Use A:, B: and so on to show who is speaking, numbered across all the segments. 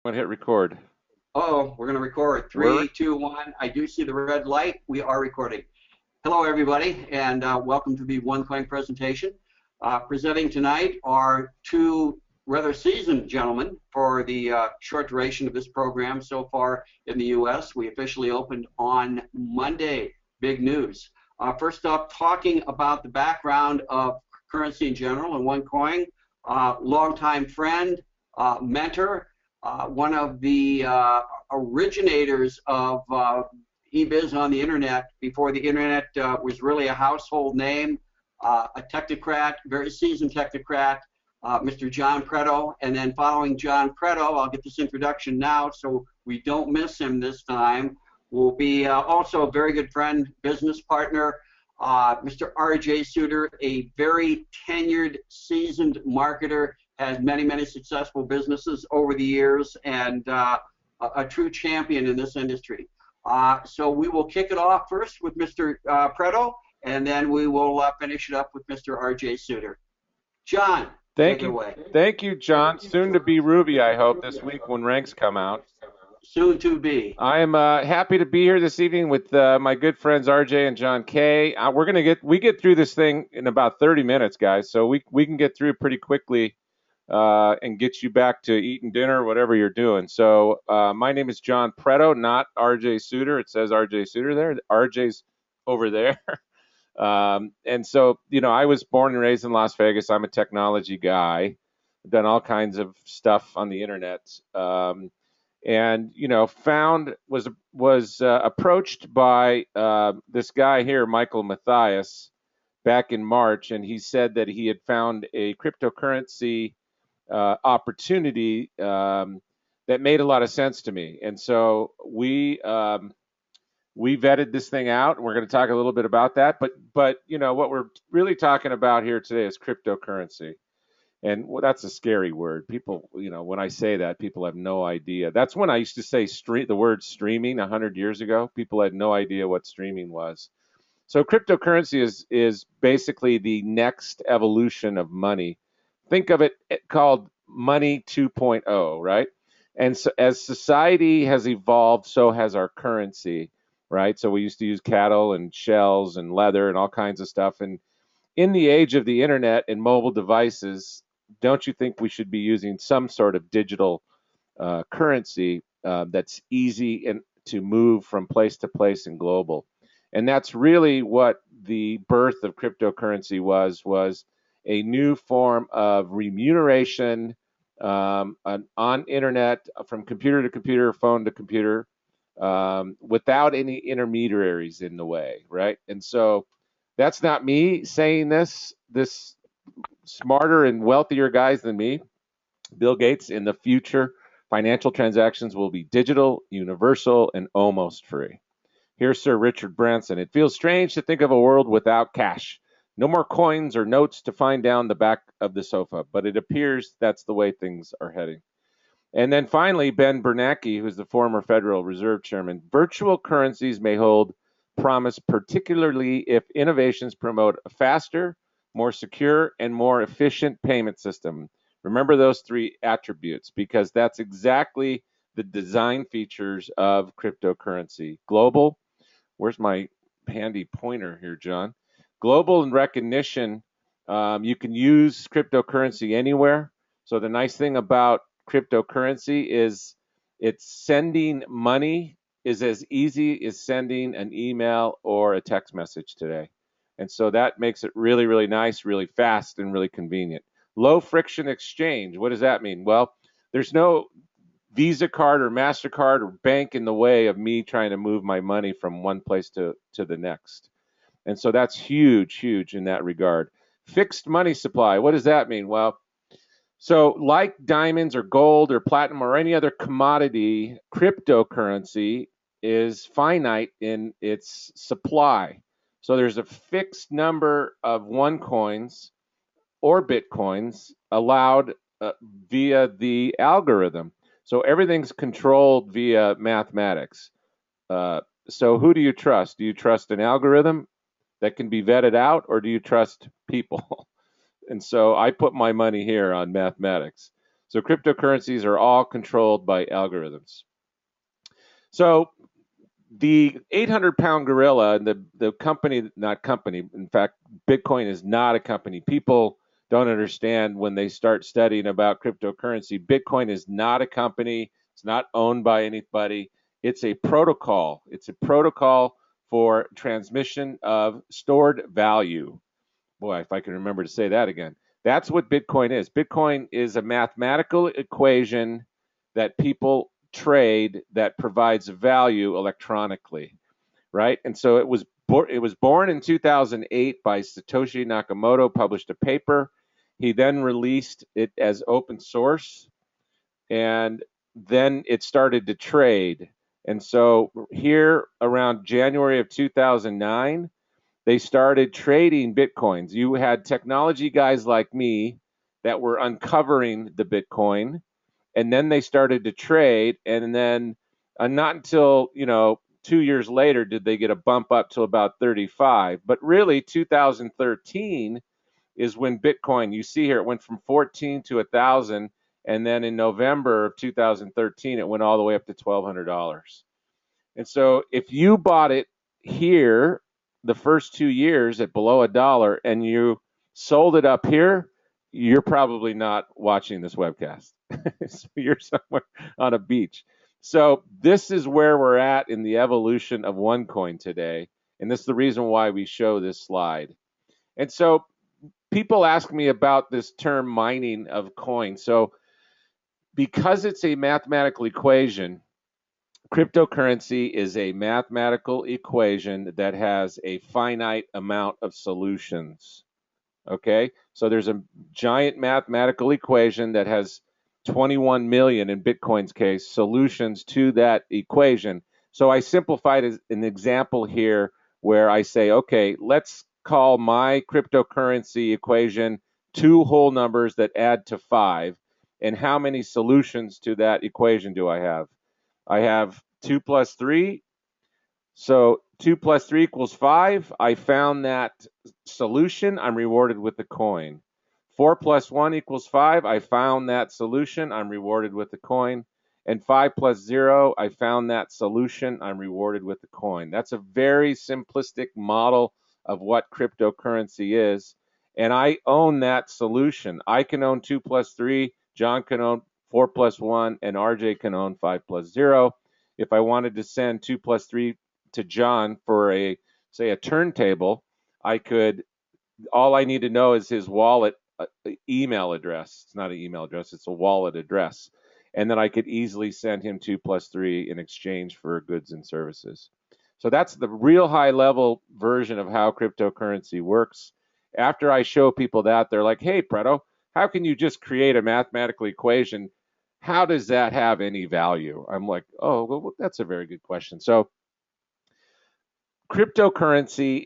A: I'm gonna hit record.
B: Oh, we're going to record.
A: We're
B: 3, 2, 1. I do see the red light. We are recording. Hello, everybody, and welcome to the OneCoin presentation. Presenting tonight are two rather seasoned gentlemen for the short duration of this program so far in the U.S. We officially opened on Monday. Big news. First up, talking about the background of currency in general and OneCoin, longtime friend, mentor, one of the originators of eBiz on the internet before the internet was really a household name, a technocrat, very seasoned technocrat, Mr. John Preto. And then following John Preto, I'll get this introduction now so we don't miss him this time, will be also a very good friend, business partner, Mr. R.J. Suter, a very tenured, seasoned marketer, has many, many successful businesses over the years, and a true champion in this industry. So we will kick it off first with Mr. Preto, and then we will finish it up with Mr. R.J. Suter. John,
A: thank
B: take it
A: you,
B: away.
A: thank you, John. Soon to be Ruby, I hope this week when ranks come out.
B: Soon to be.
A: I am happy to be here this evening with my good friends RJ and John K. We get through this thing in about 30 minutes, guys. So we can get through pretty quickly and get you back to eating dinner, whatever you're doing. So my name is John Preto, not RJ Suter. It says RJ Suter there. RJ's over there. And so, I was born and raised in Las Vegas. I'm a technology guy. I've done all kinds of stuff on the internet. And found was approached by this guy here, Michael Matthias, back in March, and he said that he had found a cryptocurrency opportunity that made a lot of sense to me. And so we vetted this thing out, and we're going to talk a little bit about that. But what we're really talking about here today is cryptocurrency, and that's a scary word. People, when I say that, people have no idea. That's when I used to say the word streaming 100 years ago. People had no idea what streaming was. So cryptocurrency is basically the next evolution of money. Think of it called money 2.0, right? And so as society has evolved, so has our currency, right? So we used to use cattle and shells and leather and all kinds of stuff. And in the age of the internet and mobile devices, don't you think we should be using some sort of digital currency that's easy and to move from place to place and global? And that's really what the birth of cryptocurrency was a new form of remuneration on internet from computer to computer, phone to computer, without any intermediaries in the way, right? And so that's not me saying this. This smarter and wealthier guys than me, Bill Gates, in the future, financial transactions will be digital, universal, and almost free. Here's Sir Richard Branson. It feels strange to think of a world without cash. No more coins or notes to find down the back of the sofa, but it appears that's the way things are heading. And then finally, Ben Bernanke, who's the former Federal Reserve Chairman. Virtual currencies may hold promise, particularly if innovations promote a faster, more secure, and more efficient payment system. Remember those three attributes, because that's exactly the design features of cryptocurrency. Global, where's my handy pointer here, John? Global and recognition, you can use cryptocurrency anywhere. So the nice thing about cryptocurrency is it's sending money is as easy as sending an email or a text message today. And so that makes it really, really nice, really fast, and really convenient. Low friction exchange. What does that mean? Well, there's no Visa card or MasterCard or bank in the way of me trying to move my money from one place to the next. And so that's huge, huge in that regard. Fixed money supply. What does that mean? Well, so like diamonds or gold or platinum or any other commodity, cryptocurrency is finite in its supply. So there's a fixed number of one coins or bitcoins allowed via the algorithm. So everything's controlled via mathematics. So who do you trust? Do you trust an algorithm that can be vetted out, or do you trust people? And so I put my money here on mathematics. So cryptocurrencies are all controlled by algorithms. So the 800-pound gorilla, and the company, not company, in fact, Bitcoin is not a company. People don't understand when they start studying about cryptocurrency. Bitcoin is not a company. It's not owned by anybody. It's a protocol. It's a protocol for transmission of stored value. Boy, if I can remember to say that again. That's what Bitcoin is. Bitcoin is a mathematical equation that people trade that provides value electronically, right? And so it was born in 2008 by Satoshi Nakamoto, published a paper. He then released it as open source, and then it started to trade. And so here around January of 2009, they started trading Bitcoins. You had technology guys like me that were uncovering the Bitcoin, and then they started to trade, and then not until 2 years later did they get a bump up to about 35. But really, 2013 is when Bitcoin, you see here, it went from 14 to 1,000, and then in November of 2013, it went all the way up to $1,200. And so if you bought it here the first 2 years at below $1 and you sold it up here, you're probably not watching this webcast. So you're somewhere on a beach. So this is where we're at in the evolution of OneCoin today. And this is the reason why we show this slide. And so people ask me about this term mining of coins. So because it's a mathematical equation, cryptocurrency is a mathematical equation that has a finite amount of solutions. Okay, so there's a giant mathematical equation that has 21 million, in Bitcoin's case, solutions to that equation. So I simplified an example here where I say, okay, let's call my cryptocurrency equation two whole numbers that add to 5. And how many solutions to that equation do I have? I have 2 plus 3. So 2 plus 3 equals 5. I found that solution. I'm rewarded with a coin. 4 plus 1 equals 5. I found that solution. I'm rewarded with a coin. And 5 plus 0, I found that solution. I'm rewarded with a coin. That's a very simplistic model of what cryptocurrency is. And I own that solution. I can own 2 plus 3. John can own 4 plus 1. And RJ can own 5 plus 0. If I wanted to send 2 plus 3 to John for say a turntable, I could, all I need to know is his wallet email address. It's not an email address, it's a wallet address. And then I could easily send him 2 plus 3 in exchange for goods and services. So that's the real high level version of how cryptocurrency works. After I show people that, they're like, hey, Preto, how can you just create a mathematical equation? How does that have any value? I'm like, oh, well, that's a very good question. So cryptocurrency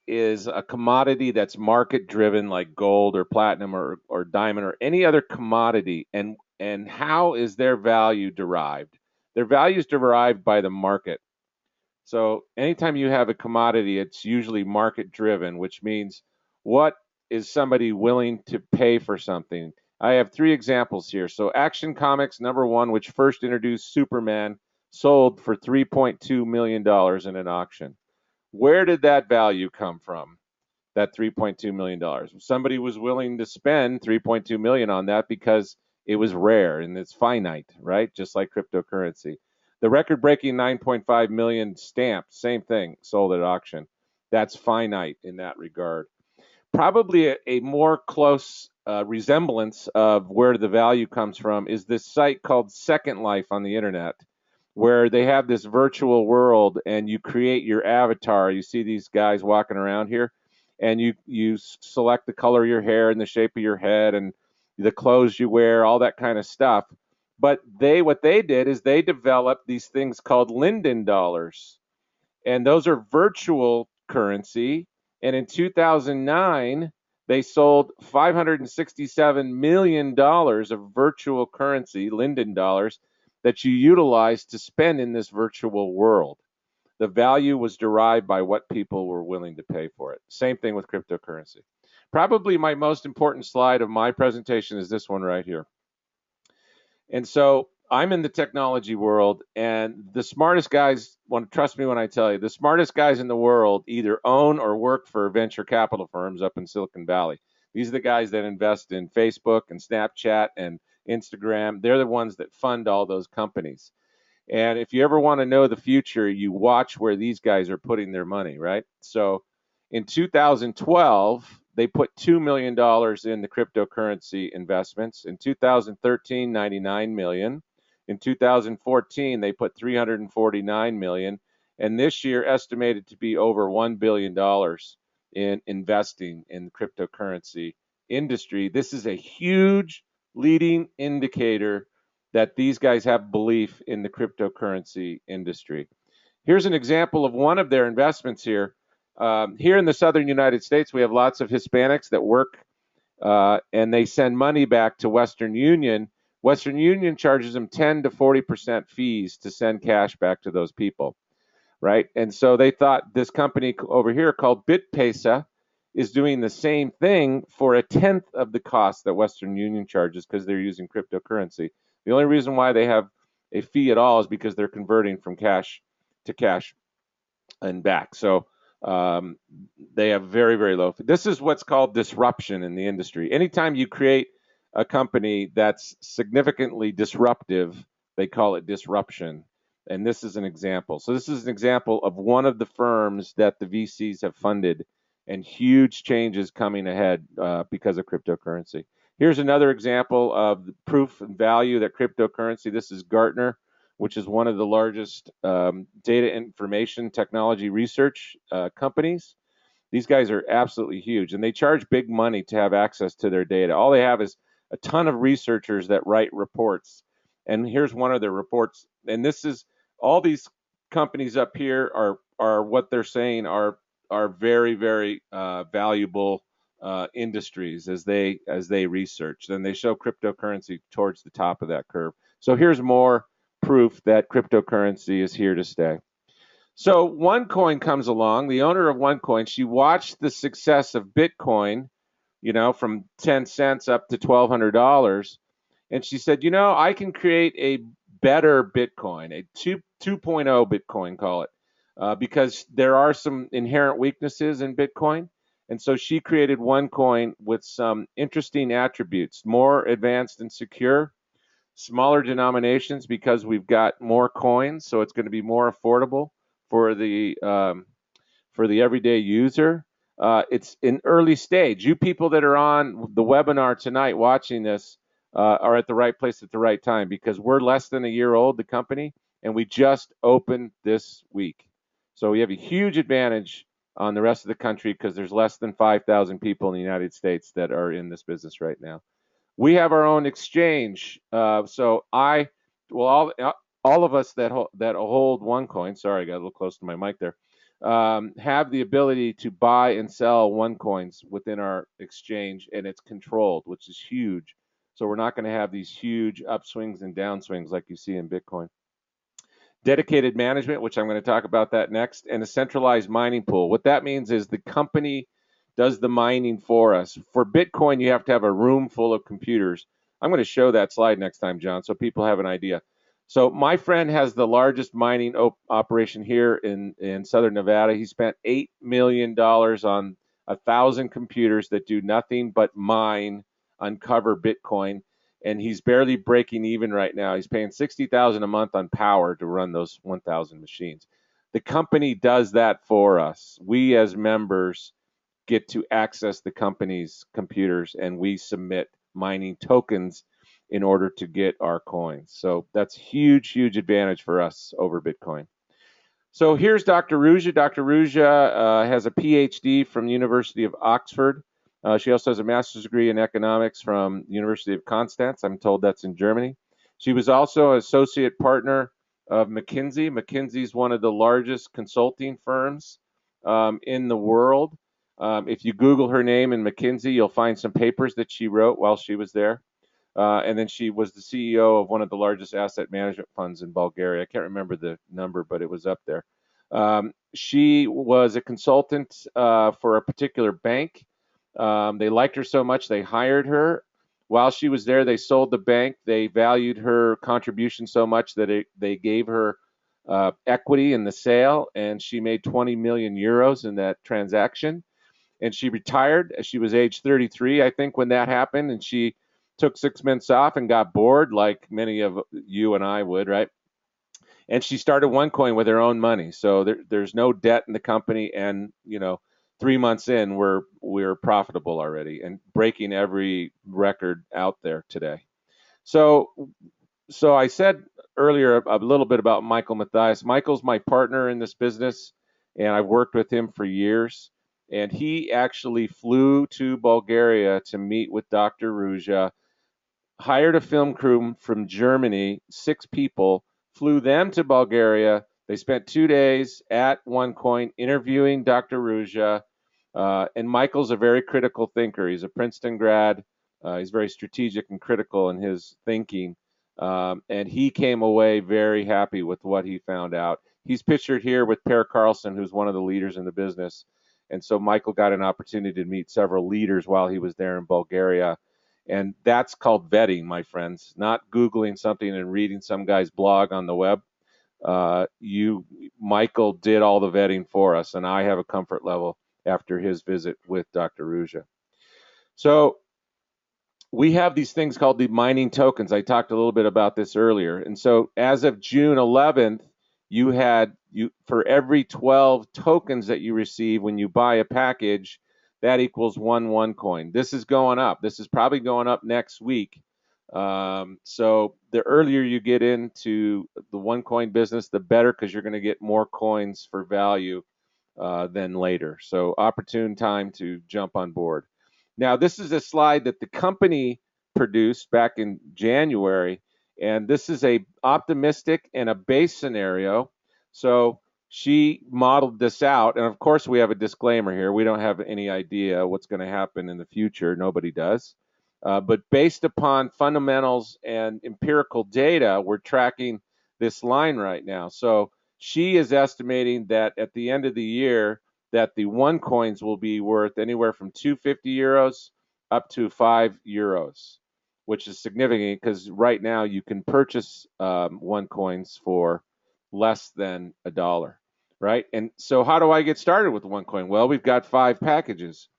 A: is a commodity that's market driven, like gold or platinum or diamond or any other commodity. And how is their value derived? Their value is derived by the market. So anytime you have a commodity, it's usually market driven, which means what is somebody willing to pay for something? I have 3 examples here. So Action Comics #1, which first introduced Superman, sold for $3.2 million in an auction. Where did that value come from? That $3.2 million. Somebody was willing to spend $3.2 million on that because it was rare and it's finite, right? Just like cryptocurrency. The record-breaking 9.5 million stamp, same thing, sold at auction. That's finite in that regard. Probably a more close resemblance of where the value comes from is this site called Second Life on the internet, where they have this virtual world and you create your avatar. You see these guys walking around here, and you select the color of your hair and the shape of your head and the clothes you wear, all that kind of stuff. But what they did is they developed these things called Linden dollars, and those are virtual currency. And in 2009, they sold $567 million of virtual currency, Linden dollars, that you utilize to spend in this virtual world. The value was derived by what people were willing to pay for it. Same thing with cryptocurrency. Probably my most important slide of my presentation is this one right here. And so I'm in the technology world, and the smartest guys, want to trust me when I tell you, the smartest guys in the world either own or work for venture capital firms up in Silicon Valley. These are the guys that invest in Facebook and Snapchat and Instagram. They're the ones that fund all those companies. And if you ever want to know the future, you watch where these guys are putting their money, right? So in 2012, they put $2 million in the cryptocurrency investments. In 2013, 99 million. In 2014, they put 349 million. And this year, estimated to be over $1 billion in investing in the cryptocurrency industry. This is a huge leading indicator that these guys have belief in the cryptocurrency industry. Here's an example of one of their investments here. Here in the southern United States, we have lots of Hispanics that work and they send money back to Western Union. Western Union charges them 10 to 40% fees to send cash back to those people, right? And so they thought this company over here called BitPesa is doing the same thing for a tenth of the cost that Western Union charges because they're using cryptocurrency. The only reason why they have a fee at all is because they're converting from cash to cash and back. So um, they have very, very low fee. This is what's called disruption in the industry. Anytime you create a company that's significantly disruptive, they call it disruption. And this is an example. So this is an example of one of the firms that the VCs have funded and huge changes coming ahead because of cryptocurrency. Here's another example of the proof and value that cryptocurrency, this is Gartner, which is one of the largest data information technology research companies. These guys are absolutely huge, and they charge big money to have access to their data. All they have is a ton of researchers that write reports. And here's one of their reports. And this is all these companies up here are what they're saying are very, very valuable industries as they research. Then they show cryptocurrency towards the top of that curve. So here's more proof that cryptocurrency is here to stay. So OneCoin comes along. The owner of OneCoin, she watched the success of Bitcoin, from 10 cents up to $1,200, and she said, I can create a better Bitcoin, a 2.0 Bitcoin, call it, because there are some inherent weaknesses in Bitcoin. And so she created OneCoin with some interesting attributes, more advanced and secure, smaller denominations because we've got more coins, so it's going to be more affordable for the everyday user. It's in early stage. You people that are on the webinar tonight watching this are at the right place at the right time because we're less than a year old, the company, and we just opened this week. So we have a huge advantage on the rest of the country because there's less than 5,000 people in the United States that are in this business right now. We have our own exchange. So all of us that hold OneCoin. Sorry, I got a little close to my mic there. Have the ability to buy and sell OneCoins within our exchange, and it's controlled, which is huge. So we're not going to have these huge upswings and downswings like you see in Bitcoin. Dedicated management, which I'm going to talk about that next, and a centralized mining pool. What that means is the company does the mining for us. For Bitcoin, you have to have a room full of computers. I'm going to show that slide next time, John, so people have an idea. So my friend has the largest mining operation here in Southern Nevada. He spent $8 million on 1,000 computers that do nothing but mine, uncover Bitcoin, and he's barely breaking even right now. He's paying $60,000 a month on power to run those 1,000 machines. The company does that for us. We as members get to access the company's computers, and we submit mining tokens in order to get our coins. So that's huge, huge advantage for us over Bitcoin. So here's Dr. Ruja. Dr. Ruja has a PhD from the University of Oxford. She also has a master's degree in economics from the University of Constance. I'm told that's in Germany. She was also an associate partner of McKinsey. McKinsey is one of the largest consulting firms in the world. If you Google her name in McKinsey, you'll find some papers that she wrote while she was there. And then she was the CEO of one of the largest asset management funds in Bulgaria. I can't remember the number, but it was up there. She was a consultant for a particular bank. They liked her so much they hired her. while she was there, they sold the bank. They valued her contribution so much that they gave her equity in the sale, and she made 20 million euros in that transaction. And she retired. She was age 33, I think, when that happened, and she took 6 months off and got bored, like many of you and I would, right? And she started OneCoin with her own money. So there's no debt in the company, and 3 months in, we're profitable already and breaking every record out there today. So I said earlier a little bit about Michael Mathias. Michael's my partner in this business, and I've worked with him for years. And he actually flew to Bulgaria to meet with Dr. Ruja, hired a film crew from Germany, 6 people, flew them to Bulgaria. They spent 2 days at OneCoin interviewing Dr. Ruja. And Michael's a very critical thinker. He's a Princeton grad. He's very strategic and critical in his thinking. And he came away very happy with what he found out. He's pictured here with Per Carlson, who's one of the leaders in the business. And so Michael got an opportunity to meet several leaders while he was there in Bulgaria. And that's called vetting, my friends, not Googling something and reading some guy's blog on the web. Michael did all the vetting for us, and I have a comfort level after his visit with Dr. Ruja. So we have these things called the mining tokens. I talked a little bit about this earlier. And so as of June 11th, for every 12 tokens that you receive when you buy a package, that equals one OneCoin. This is going up. This is probably going up next week. So the earlier you get into the OneCoin business, the better, because you're going to get more coins for value than later. So opportune time to jump on board. Now, this is a slide that the company produced back in January, and this is a optimistic and a base scenario. So she modeled this out, and of course we have a disclaimer here. We don't have any idea what's going to happen in the future. Nobody does. But based upon fundamentals and empirical data, we're tracking this line right now. So she is estimating that at the end of the year, that the OneCoins will be worth anywhere from 250 euros up to 5 euros, which is significant because right now you can purchase OneCoins for less than $1, right? And so how do I get started with OneCoin? Well, we've got 5 packages.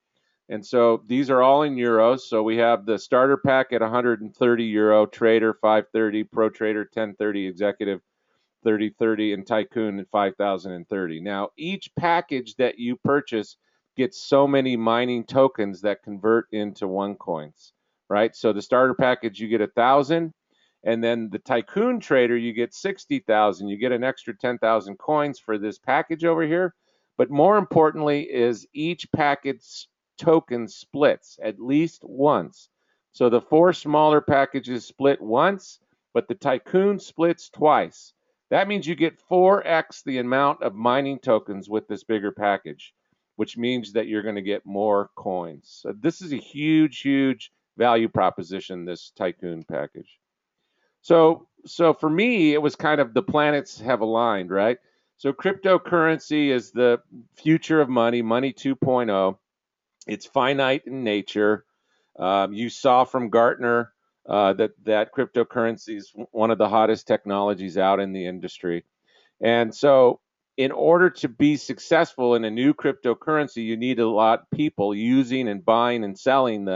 A: And so these are all in euros. So we have the starter pack at 130 euro, trader 530, pro trader 1030, executive 3030, and tycoon at 5030. Now, each package that you purchase gets so many mining tokens that convert into OneCoins, right? So the starter package, you get 1,000, and then the tycoon trader, you get 60,000. You get an extra 10,000 coins for this package over here. But more importantly is each package token splits at least once. So the 4 smaller packages split once, but the tycoon splits twice. That means you get 4x the amount of mining tokens with this bigger package, which means that you're going to get more coins. So this is a huge, huge value proposition, this tycoon package. So for me, it was kind of the planets have aligned, right? So cryptocurrency is the future of money, money 2.0. It's finite in nature. You saw from Gartner that cryptocurrency is one of the hottest technologies out in the industry. And so in order to be successful in a new cryptocurrency, you need a lot of people using and buying and selling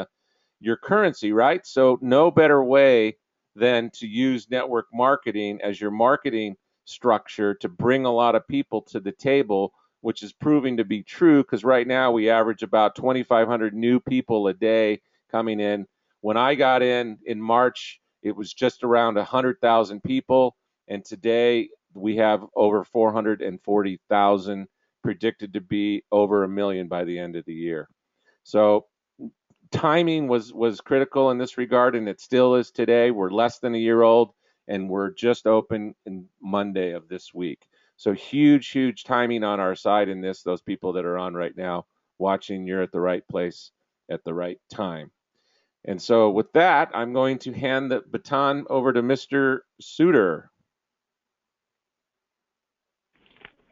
A: your currency, right? So no better way than to use network marketing as your marketing structure to bring a lot of people to the table, which is proving to be true because right now we average about 2,500 new people a day coming in. When I got in March, it was just around 100,000 people, and today we have over 440,000, predicted to be over 1 million by the end of the year. So timing was critical in this regard, and it still is today. We're less than a year old, and we're just open in Monday of this week. So huge timing on our side in this. Those people that are on right now watching, you're at the right place at the right time. And so with that, I'm going to hand the baton over to Mr. Suter.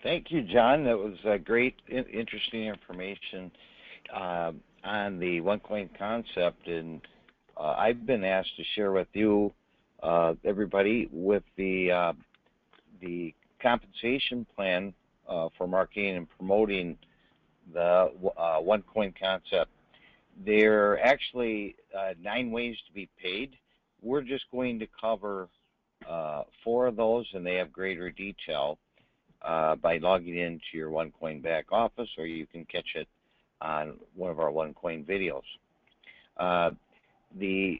C: Thank you, John. That was great, interesting information on the OneCoin concept. And I've been asked to share with you, everybody, with the compensation plan for marketing and promoting the OneCoin concept. There are actually 9 ways to be paid. We're just going to cover 4 of those, and they have greater detail by logging into your OneCoin back office, or you can catch it on one of our OneCoin videos. The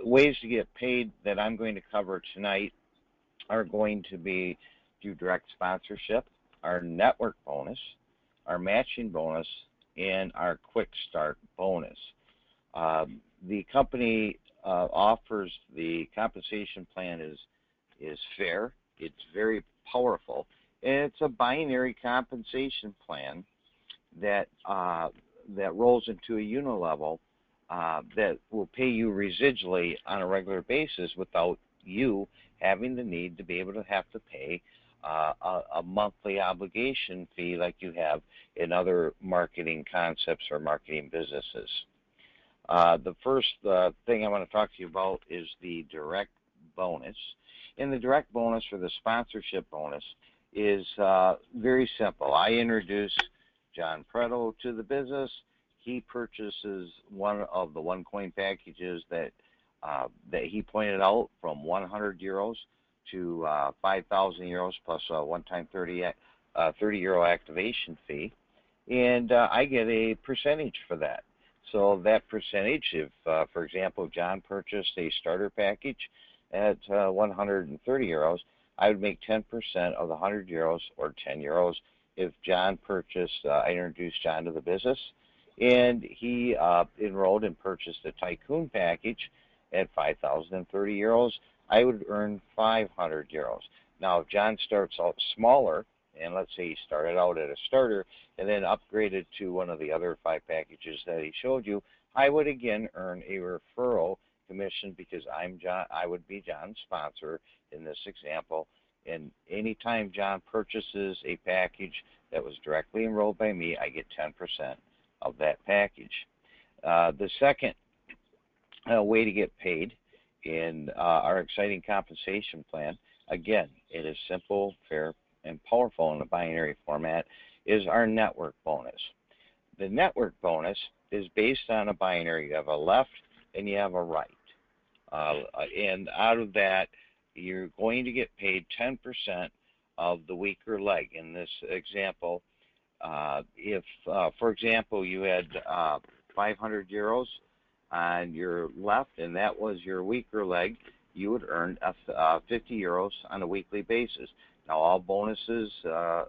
C: ways to get paid that I'm going to cover tonight are going to be through direct sponsorship, our network bonus, our matching bonus, and our quick start bonus. The company offers the compensation plan is fair, it's very powerful, and it's a binary compensation plan that that rolls into a unilevel that will pay you residually on a regular basis without you having the need to be able to have to pay a monthly obligation fee like you have in other marketing concepts or marketing businesses. The first thing I want to talk to you about is the direct bonus. And the direct bonus, or the sponsorship bonus, is very simple. I introduce John Preto to the business. He purchases one of the OneCoin packages that he pointed out, from 100 euros to 5,000 euros plus a one-time 30 euro activation fee, and I get a percentage for that. So that percentage, if for example John purchased a starter package at 130 euros, I would make 10% of the 100 euros, or 10 euros, if John purchased, I introduced John to the business, and he enrolled and purchased a Tycoon package at 5,030 euros, I would earn 500 euros. Now, if John starts out smaller, and let's say he started out at a starter and then upgraded to one of the other 5 packages that he showed you, I would again earn a referral commission, because I would be John's sponsor in this example. And anytime John purchases a package that was directly enrolled by me, I get 10% of that package. The second way to get paid in our exciting compensation plan, again, it is simple, fair, and powerful in the binary format, is our network bonus. The network bonus is based on a binary. You have a left and you have a right. And out of that, you're going to get paid 10% of the weaker leg. In this example, if, for example, you had 500 euros on your left and that was your weaker leg, you would earn 50 euros on a weekly basis. Now, all bonuses on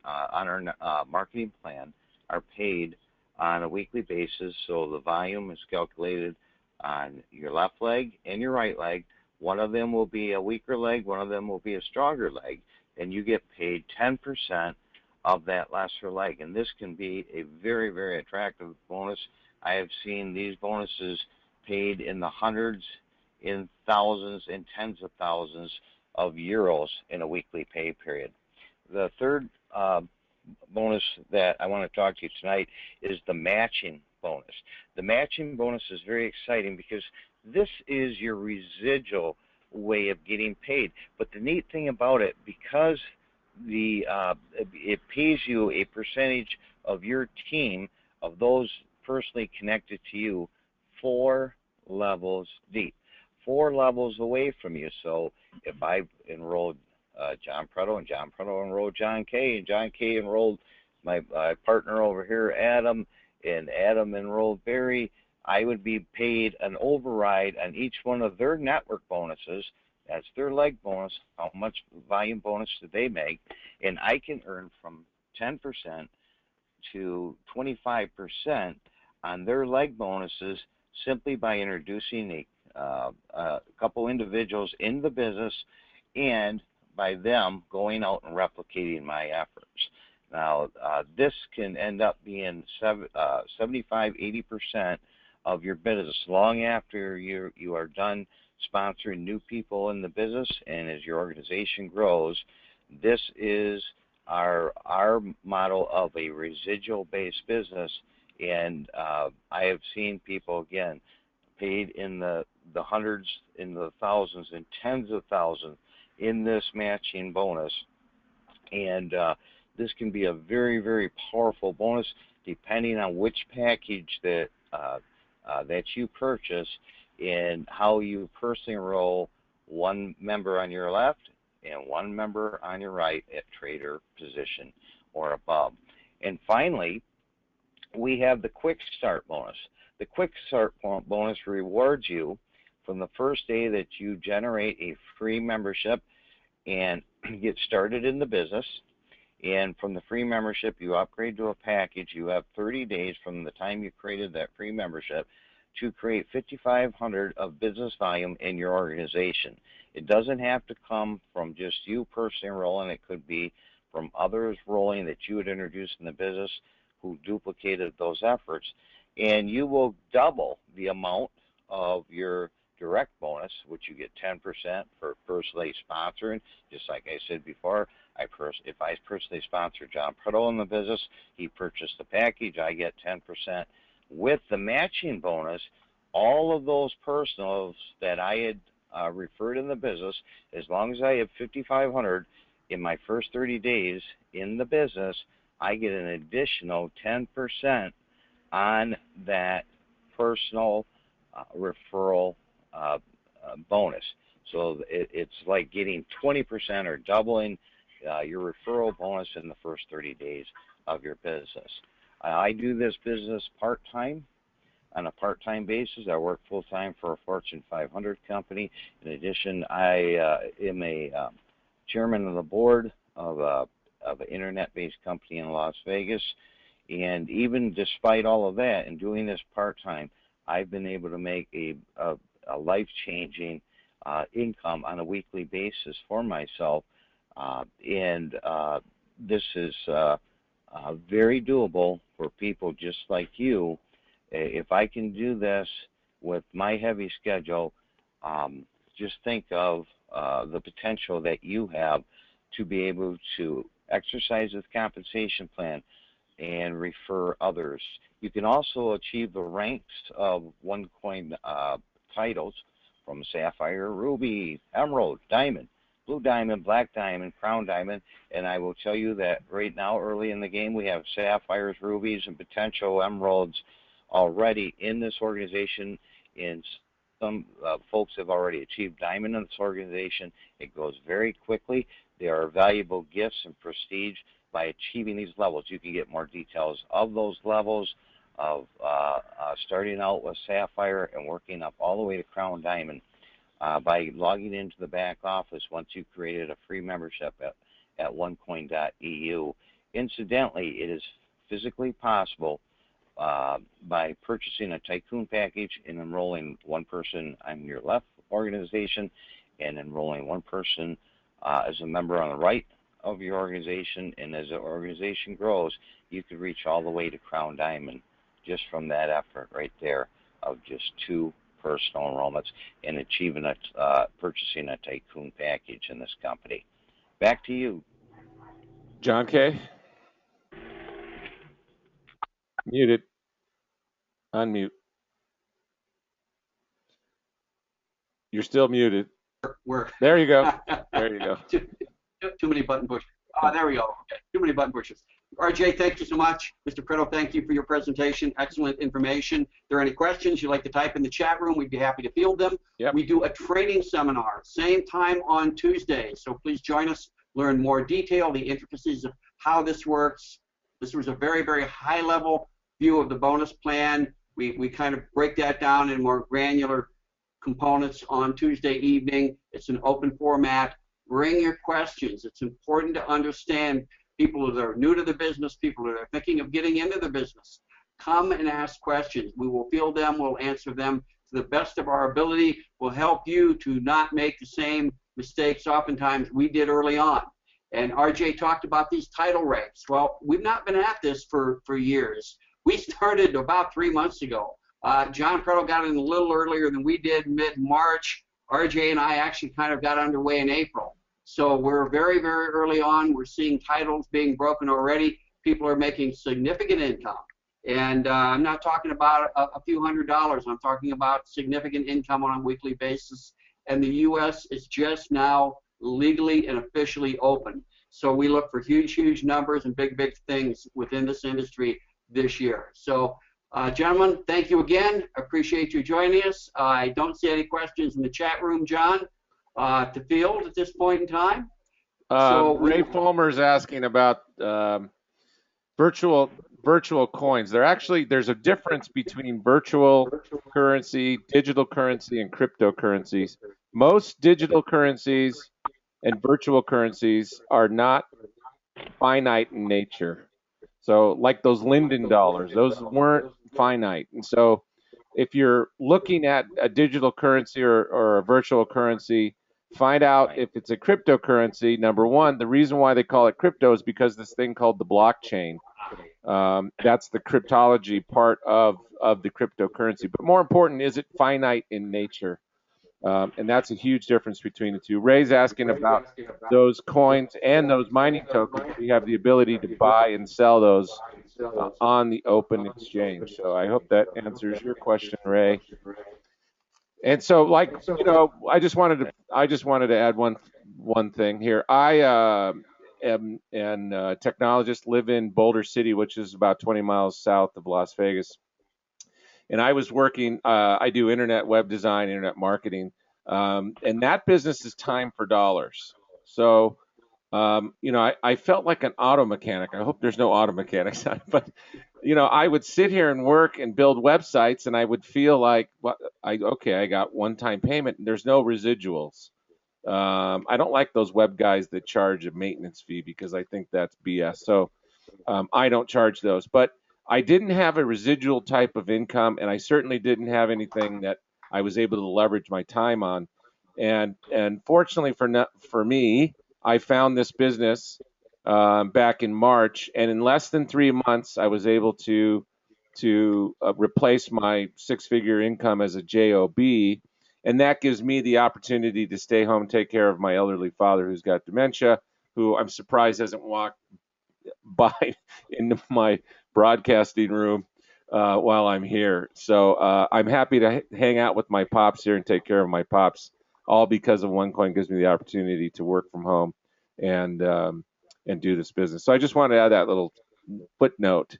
C: our marketing plan are paid on a weekly basis, so the volume is calculated on your left leg and your right leg. One of them will be a weaker leg, one of them will be a stronger leg, and you get paid 10% of that lesser leg. And this can be a very, very attractive bonus. I have seen these bonuses paid in the hundreds, in thousands, and tens of thousands of euros in a weekly pay period. The third bonus that I want to talk to you tonight is the matching bonus. The matching bonus is very exciting because this is your residual way of getting paid. But the neat thing about it, because it pays you a percentage of your team, of those personally connected to you, 4 levels deep, 4 levels away from you. So if I enrolled John Preto, and John Preto enrolled John K, and John K enrolled my partner over here, Adam, and Adam enrolled Barry, I would be paid an override on each one of their network bonuses. That's their leg bonus, how much volume bonus did they make, and I can earn from 10% to 25% on their leg bonuses simply by introducing a couple individuals in the business, and by them going out and replicating my efforts. Now, this can end up being 75–80% of your business long after you are done sponsoring new people in the business, and as your organization grows. This is our model of a residual-based business, and I have seen people, again, paid in the hundreds, in the thousands, and tens of thousands in this matching bonus. And this can be a very, very powerful bonus depending on which package that that you purchase and how you personally enroll one member on your left and one member on your right at trader position or above. And finally, we have the Quick Start bonus. The Quick Start bonus rewards you from the first day that you generate a free membership and get started in the business. And from the free membership, you upgrade to a package. You have 30 days from the time you created that free membership to create 5,500 of business volume in your organization. It doesn't have to come from just you personally enrolling. It could be from others rolling that you had introduced in the business who duplicated those efforts. And you will double the amount of your direct bonus, which you get 10% for personally sponsoring. Just like I said before, if I personally sponsor John Prudhoe in the business, he purchased the package, I get 10%. With the matching bonus, all of those personals that I had referred in the business, as long as I have 5,500 in my first 30 days in the business, I get an additional 10% on that personal referral bonus. So it's like getting 20% or doubling your referral bonus in the first 30 days of your business. I do this business part-time, on a part-time basis. I work full-time for a Fortune 500 company. In addition, I am a chairman of the board of an internet-based company in Las Vegas. And even despite all of that and doing this part-time, I've been able to make a life-changing income on a weekly basis for myself. This is very doable for people just like you. If I can do this with my heavy schedule, just think of the potential that you have to be able to exercise this compensation plan and refer others. You can also achieve the ranks of OneCoin titles from Sapphire, Ruby, Emerald, Diamond, Blue Diamond, Black Diamond, Crown Diamond, and I will tell you that right now, early in the game, we have Sapphires, Rubies, and potential Emeralds already in this organization, and some folks have already achieved Diamond in this organization. It goes very quickly. There are valuable gifts and prestige by achieving these levels. You can get more details of those levels of starting out with Sapphire and working up all the way to Crown Diamond by logging into the back office once you've created a free membership at onecoin.eu. Incidentally, it is physically possible by purchasing a Tycoon package and enrolling one person on your left organization and enrolling one person as a member on the right of your organization. And as the organization grows, you could reach all the way to Crown Diamond just from that effort right there of just 2 personal enrollments and achieving purchasing a Tycoon package in this company. Back to you,
A: John K. Muted. Unmute. You're still muted. There you go. There you go.
B: Too many button pushes. There we go. Okay. Too many button pushes. RJ, thank you so much. Mr. Prudhoe, thank you for your presentation. Excellent information. If there are any questions you'd like to type in the chat room, we'd be happy to field them.
A: Yep.
B: We do a trading seminar, same time on Tuesdays. So please join us, learn more detail, the intricacies of how this works. This was a very, very high-level view of the bonus plan. We kind of break that down in more granular components on Tuesday evening. It's an open format. Bring your questions. It's important to understand people that are new to the business, people that are thinking of getting into the business. Come and ask questions. We will field them. We'll answer them to the best of our ability. We'll help you to not make the same mistakes oftentimes we did early on. And RJ talked about these title ranks. Well, we've not been at this for years. We started about 3 months ago. John Prudhoe got in a little earlier than we did, mid-March. RJ and I actually kind of got underway in April. So we're very, very early on. We're seeing titles being broken already. People are making significant income. And I'm not talking about a few $100s. I'm talking about significant income on a weekly basis. And the U.S. is just now legally and officially open. So we look for huge, huge numbers and big, big things within this industry this year. So, gentlemen, thank you again. Appreciate you joining us. I don't see any questions in the chat room, John, to field at this point in time.
A: Ray Fulmer's asking about virtual coins. There's a difference between virtual currency, digital currency, and cryptocurrencies. Most digital currencies and virtual currencies are not finite in nature. So like those Linden dollars, those weren't finite. And so if you're looking at a digital currency or a virtual currency, find out if it's a cryptocurrency. Number one, the reason why they call it crypto is because this thing called the blockchain. That's the cryptology part of the cryptocurrency. But more important, is it finite in nature? And that's a huge difference between the two. Ray's asking about those coins and those mining tokens. We have the ability to buy and sell those on the open exchange. So I hope that answers your question, Ray. And so, like, you know, I just wanted to add one thing here. I am a technologist, live in Boulder City, which is about 20 miles south of Las Vegas. And I was working, I do internet web design, internet marketing, and that business is time for dollars. So, you know, I felt like an auto mechanic. I hope there's no auto mechanics, but, you know, I would sit here and work and build websites, and I would feel like, well, okay, I got one-time payment, and there's no residuals. I don't like those web guys that charge a maintenance fee because I think that's BS. So I don't charge those. But I didn't have a residual type of income, and I certainly didn't have anything that I was able to leverage my time on. And fortunately for me, I found this business back in March, and in less than 3 months, I was able to replace my six-figure income as a job, and that gives me the opportunity to stay home and take care of my elderly father who's got dementia, who I'm surprised hasn't walked by into my broadcasting room while I'm here. So I'm happy to hang out with my pops here and take care of my pops, all because of OneCoin gives me the opportunity to work from home and do this business. So I just wanted to add that little footnote.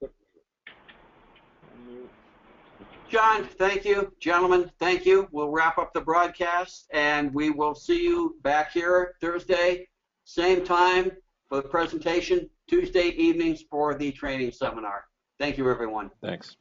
B: John, thank you. Gentlemen, thank you. We'll wrap up the broadcast, and we will see you back here Thursday, same time for the presentation, Tuesday evenings for the training seminar. Thank you, everyone.
A: Thanks.